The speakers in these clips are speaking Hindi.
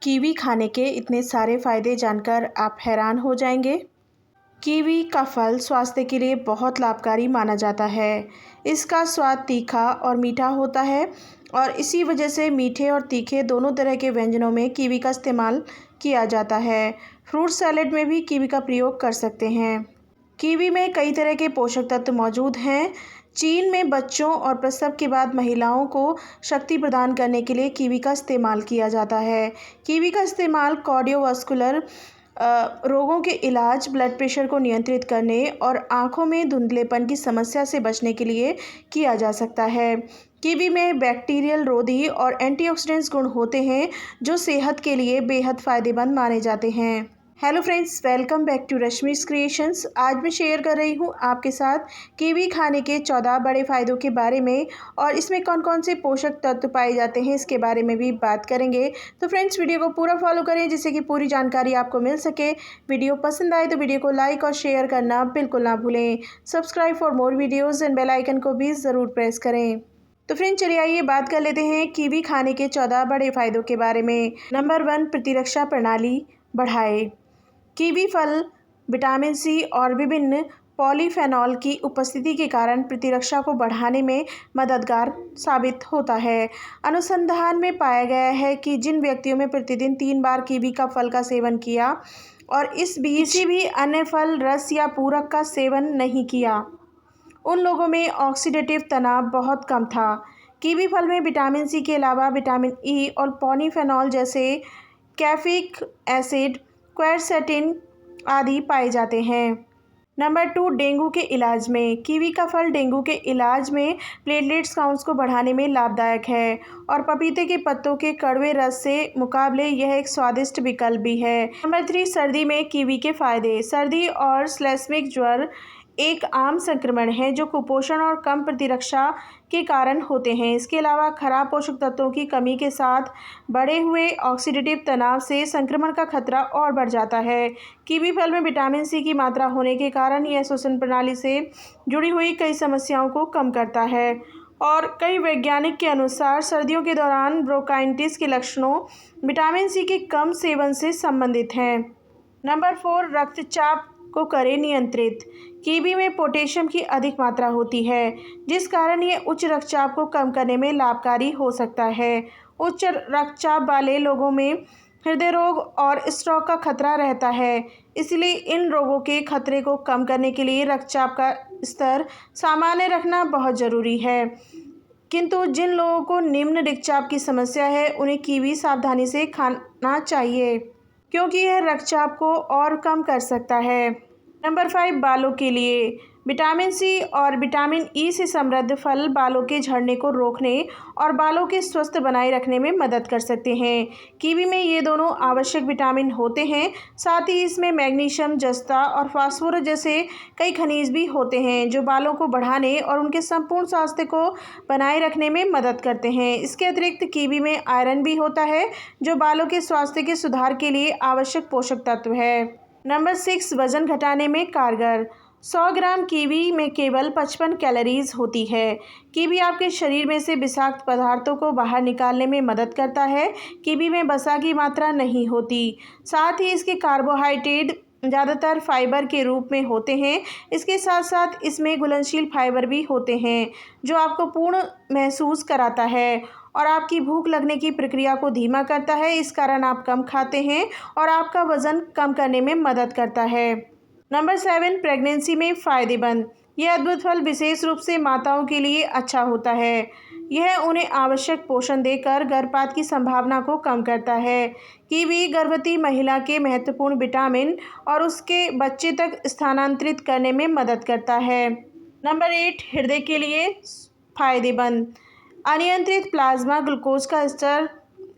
कीवी खाने के इतने सारे फ़ायदे जानकर आप हैरान हो जाएंगे। कीवी का फल स्वास्थ्य के लिए बहुत लाभकारी माना जाता है। इसका स्वाद तीखा और मीठा होता है और इसी वजह से मीठे और तीखे दोनों तरह के व्यंजनों में कीवी का इस्तेमाल किया जाता है। फ्रूट सैलेड में भी कीवी का प्रयोग कर सकते हैं। कीवी में कई तरह के पोषक तत्व मौजूद हैं। चीन में बच्चों और प्रसव के बाद महिलाओं को शक्ति प्रदान करने के लिए कीवी का इस्तेमाल किया जाता है। कीवी का इस्तेमाल कार्डियोवास्कुलर रोगों के इलाज, ब्लड प्रेशर को नियंत्रित करने और आँखों में धुंधलेपन की समस्या से बचने के लिए किया जा सकता है। कीवी में बैक्टीरियल रोधी और एंटीऑक्सीडेंट्स गुण होते हैं जो सेहत के लिए बेहद फ़ायदेमंद माने जाते हैं। Hello friends, welcome back to Rashmi's creations. आज मैं शेयर कर रही हूँ आपके साथ कीवी खाने के 14 बड़े फ़ायदों के बारे में और इसमें कौन कौन से पोषक तत्व पाए जाते हैं इसके बारे में भी बात करेंगे। तो फ्रेंड्स, वीडियो को पूरा फॉलो करें जिससे कि पूरी जानकारी आपको मिल सके। वीडियो पसंद आए तो वीडियो को लाइक और शेयर करना बिल्कुल ना भूलें। Subscribe for more videos and bell icon को भी ज़रूर प्रेस करें। तो फ्रेंड्स, चलिए आइए बात कर लेते हैं कीवी खाने के 14 बड़े फ़ायदों के बारे में। नंबर 1, प्रतिरक्षा प्रणाली बढ़ाए। कीवी फल विटामिन सी और विभिन्न पॉलीफेनॉल की उपस्थिति के कारण प्रतिरक्षा को बढ़ाने में मददगार साबित होता है। अनुसंधान में पाया गया है कि जिन व्यक्तियों में प्रतिदिन 3 बार कीवी का फल का सेवन किया और इस बीच किसी भी अन्य फल, रस या पूरक का सेवन नहीं किया, उन लोगों में ऑक्सीडेटिव तनाव बहुत कम था। कीवी फल में विटामिन सी के अलावा विटामिन ई और पॉलीफेनॉल जैसे कैफिक एसिड, क्वेरसेटिन आदि पाए जाते हैं। नंबर 2, डेंगू के इलाज में। कीवी का फल डेंगू के इलाज में प्लेटलेट्स काउंट्स को बढ़ाने में लाभदायक है और पपीते के पत्तों के कड़वे रस से मुकाबले यह एक स्वादिष्ट विकल्प भी है। नंबर 3, सर्दी में कीवी के फायदे। सर्दी और स्लेस्मिक ज्वर एक आम संक्रमण है जो कुपोषण और कम प्रतिरक्षा के कारण होते हैं। इसके अलावा खराब पोषक तत्वों की कमी के साथ बढ़े हुए ऑक्सीडेटिव तनाव से संक्रमण का खतरा और बढ़ जाता है। कीवी फल में विटामिन सी की मात्रा होने के कारण यह श्वसन प्रणाली से जुड़ी हुई कई समस्याओं को कम करता है और कई वैज्ञानिक के अनुसार सर्दियों के दौरान ब्रोंकाइटिस के लक्षणों विटामिन सी के कम सेवन से संबंधित हैं। नंबर 4, रक्तचाप को करे नियंत्रित। कीवी में पोटेशियम की अधिक मात्रा होती है जिस कारण ये उच्च रक्तचाप को कम करने में लाभकारी हो सकता है। उच्च रक्तचाप वाले लोगों में हृदय रोग और स्ट्रोक का खतरा रहता है, इसलिए इन रोगों के खतरे को कम करने के लिए रक्तचाप का स्तर सामान्य रखना बहुत ज़रूरी है। किंतु जिन लोगों को निम्न रक्तचाप की समस्या है उन्हें कीवी सावधानी से खाना चाहिए क्योंकि यह रक्तचाप को और कम कर सकता है। नंबर 5, बालों के लिए। विटामिन सी और विटामिन ई से समृद्ध फल बालों के झड़ने को रोकने और बालों के स्वस्थ बनाए रखने में मदद कर सकते हैं। कीवी में ये दोनों आवश्यक विटामिन होते हैं। साथ ही इसमें मैग्नीशियम, जस्ता और फास्फोरस जैसे कई खनिज भी होते हैं जो बालों को बढ़ाने और उनके संपूर्ण स्वास्थ्य को बनाए रखने में मदद करते हैं। इसके अतिरिक्त कीवी में आयरन भी होता है जो बालों के स्वास्थ्य के सुधार के लिए आवश्यक पोषक तत्व है। नंबर 6, वज़न घटाने में कारगर। 100 ग्राम कीवी में केवल 55 कैलोरीज होती है। कीवी आपके शरीर में से विषाक्त पदार्थों को बाहर निकालने में मदद करता है। कीवी में वसा की मात्रा नहीं होती। साथ ही इसके कार्बोहाइड्रेट ज़्यादातर फाइबर के रूप में होते हैं। इसके साथ साथ इसमें घुलनशील फाइबर भी होते हैं जो आपको पूर्ण महसूस कराता है और आपकी भूख लगने की प्रक्रिया को धीमा करता है। इस कारण आप कम खाते हैं और आपका वज़न कम करने में मदद करता है। नंबर 7, प्रेगनेंसी में फ़ायदेमंद। यह अद्भुत फल विशेष रूप से माताओं के लिए अच्छा होता है। यह उन्हें आवश्यक पोषण देकर गर्भपात की संभावना को कम करता है। कीवी गर्भवती महिला के महत्वपूर्ण विटामिन और उसके बच्चे तक स्थानांतरित करने में मदद करता है। नंबर 8, हृदय के लिए फ़ायदेमंद। अनियंत्रित प्लाज्मा ग्लूकोज का स्तर,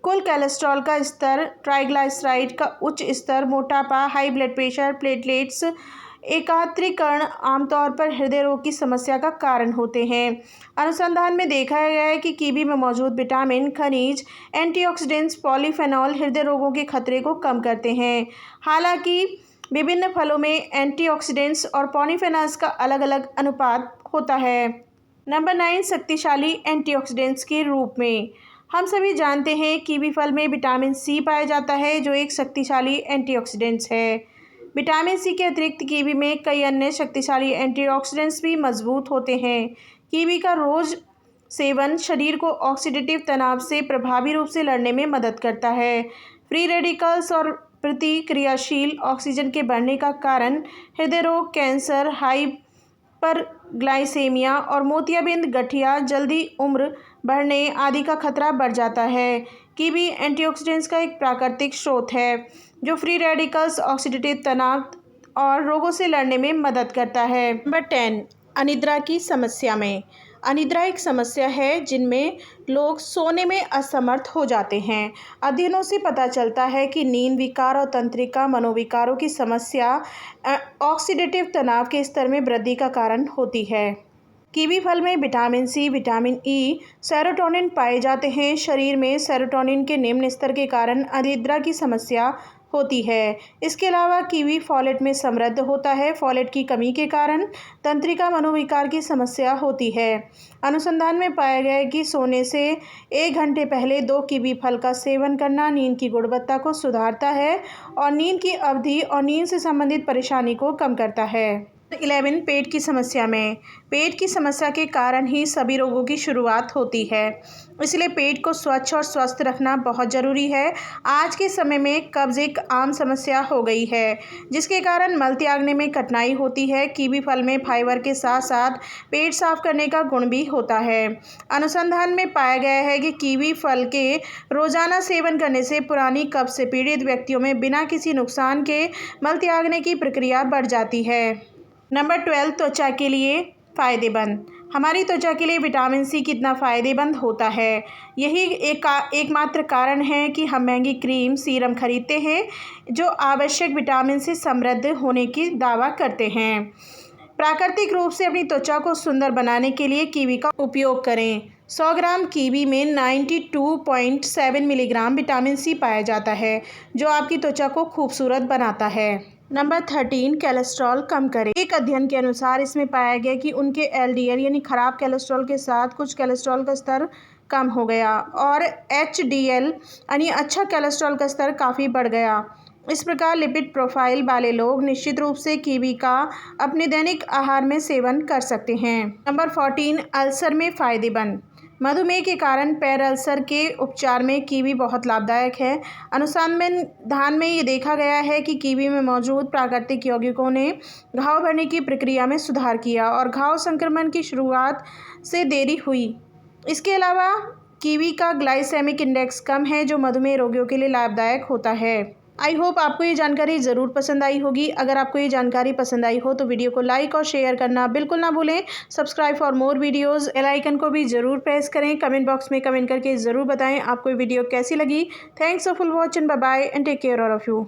कुल कोलेस्ट्रॉल का स्तर, ट्राइग्लिसराइड का उच्च स्तर, मोटापा, हाई ब्लड प्रेशर, प्लेटलेट्स एकत्रीकरण आमतौर पर हृदय रोग की समस्या का कारण होते हैं। अनुसंधान में देखा गया है कि कीवी में मौजूद विटामिन, खनिज, एंटीऑक्सीडेंट्स, पॉलीफेनॉल हृदय रोगों के खतरे को कम करते हैं। हालांकि विभिन्न फलों में एंटीऑक्सीडेंट्स और पॉलीफेनॉल्स का अलग अलग अनुपात होता है। नंबर 9, शक्तिशाली एंटीऑक्सीडेंट्स के रूप में। हम सभी जानते हैं कीवी फल में विटामिन सी पाया जाता है जो एक शक्तिशाली एंटीऑक्सीडेंट्स है। विटामिन सी के अतिरिक्त कीवी में कई अन्य शक्तिशाली एंटीऑक्सीडेंट्स भी मजबूत होते हैं। कीवी का रोज़ सेवन शरीर को ऑक्सीडेटिव तनाव से प्रभावी रूप से लड़ने में मदद करता है। फ्री रेडिकल्स और प्रतिक्रियाशील ऑक्सीजन के बढ़ने का कारण हृदय रोग, कैंसर, हाइपरग्लाइसेमिया और मोतियाबिंद, गठिया, जल्दी उम्र बढ़ने आदि का खतरा बढ़ जाता है। कीवी एंटीऑक्सीडेंट्स का एक प्राकृतिक स्रोत है जो फ्री रेडिकल्स, ऑक्सीडेटिव तनाव और रोगों से लड़ने में मदद करता है। नंबर 10, अनिद्रा की समस्या में। अनिद्रा एक समस्या है जिनमें लोग सोने में असमर्थ हो जाते हैं। अध्ययनों से पता चलता है कि नींद विकार और तंत्रिका मनोविकारों की समस्या ऑक्सीडेटिव तनाव के स्तर में वृद्धि का कारण होती है। कीवी फल में vitamin C, vitamin E, serotonin पाए जाते हैं। शरीर में सेरोटोनिन के निम्न स्तर के कारण अनिद्रा की समस्या होती है। इसके अलावा कीवी फॉलेट में समृद्ध होता है। फॉलेट की कमी के कारण तंत्रिका मनोविकार की समस्या होती है। अनुसंधान में पाया गया है कि सोने से 1 घंटे पहले 2 कीवी फल का सेवन करना नींद की गुणवत्ता को सुधारता है और नींद की अवधि और नींद से संबंधित परेशानी को कम करता है। 11, पेट की समस्या में। पेट की समस्या के कारण ही सभी रोगों की शुरुआत होती है, इसलिए पेट को स्वच्छ और स्वस्थ रखना बहुत ज़रूरी है। आज के समय में कब्ज़ एक आम समस्या हो गई है, जिसके कारण मल त्यागने में कठिनाई होती है। कीवी फल में फाइबर के साथ साथ पेट साफ करने का गुण भी होता है। अनुसंधान में पाया गया है कि कीवी फल के रोज़ाना सेवन करने से पुरानी कब्ज़ से पीड़ित व्यक्तियों में बिना किसी नुकसान के मल त्यागने की प्रक्रिया बढ़ जाती है। नंबर 12, त्वचा के लिए फ़ायदेमंद। हमारी त्वचा के लिए विटामिन सी कितना फ़ायदेमंद होता है, यही एकमात्र कारण है कि हम महंगी क्रीम, सीरम खरीदते हैं जो आवश्यक विटामिन से समृद्ध होने की दावा करते हैं। प्राकृतिक रूप से अपनी त्वचा को सुंदर बनाने के लिए कीवी का उपयोग करें। 100 ग्राम कीवी में 92.7 मिलीग्राम विटामिन सी पाया जाता है जो आपकी त्वचा को खूबसूरत बनाता है। नंबर 13, कोलेस्ट्रॉल कम करें। एक अध्ययन के अनुसार इसमें पाया गया कि उनके एलडीएल यानी खराब कोलेस्ट्रॉल के साथ कुछ कोलेस्ट्रॉल का स्तर कम हो गया और एचडीएल यानी अच्छा कोलेस्ट्रॉल का स्तर काफ़ी बढ़ गया। इस प्रकार लिपिड प्रोफाइल वाले लोग निश्चित रूप से कीवी का अपने दैनिक आहार में सेवन कर सकते हैं। नंबर 14, अल्सर में फ़ायदेमंद। मधुमेह के कारण पैर अल्सर के उपचार में कीवी बहुत लाभदायक है। अनुसंधान में ये देखा गया है कि कीवी में मौजूद प्राकृतिक यौगिकों ने घाव भरने की प्रक्रिया में सुधार किया और घाव संक्रमण की शुरुआत से देरी हुई। इसके अलावा कीवी का ग्लाइसेमिक इंडेक्स कम है जो मधुमेह रोगियों के लिए लाभदायक होता है। आई होप आपको ये जानकारी ज़रूर पसंद आई होगी। अगर आपको ये जानकारी पसंद आई हो तो वीडियो को लाइक और शेयर करना बिल्कुल ना भूलें। Subscribe for more videos, bell icon को भी ज़रूर प्रेस करें। कमेंट बॉक्स में कमेंट करके ज़रूर बताएं आपको ये वीडियो कैसी लगी। Thanks for watching, bye bye and take care all of you.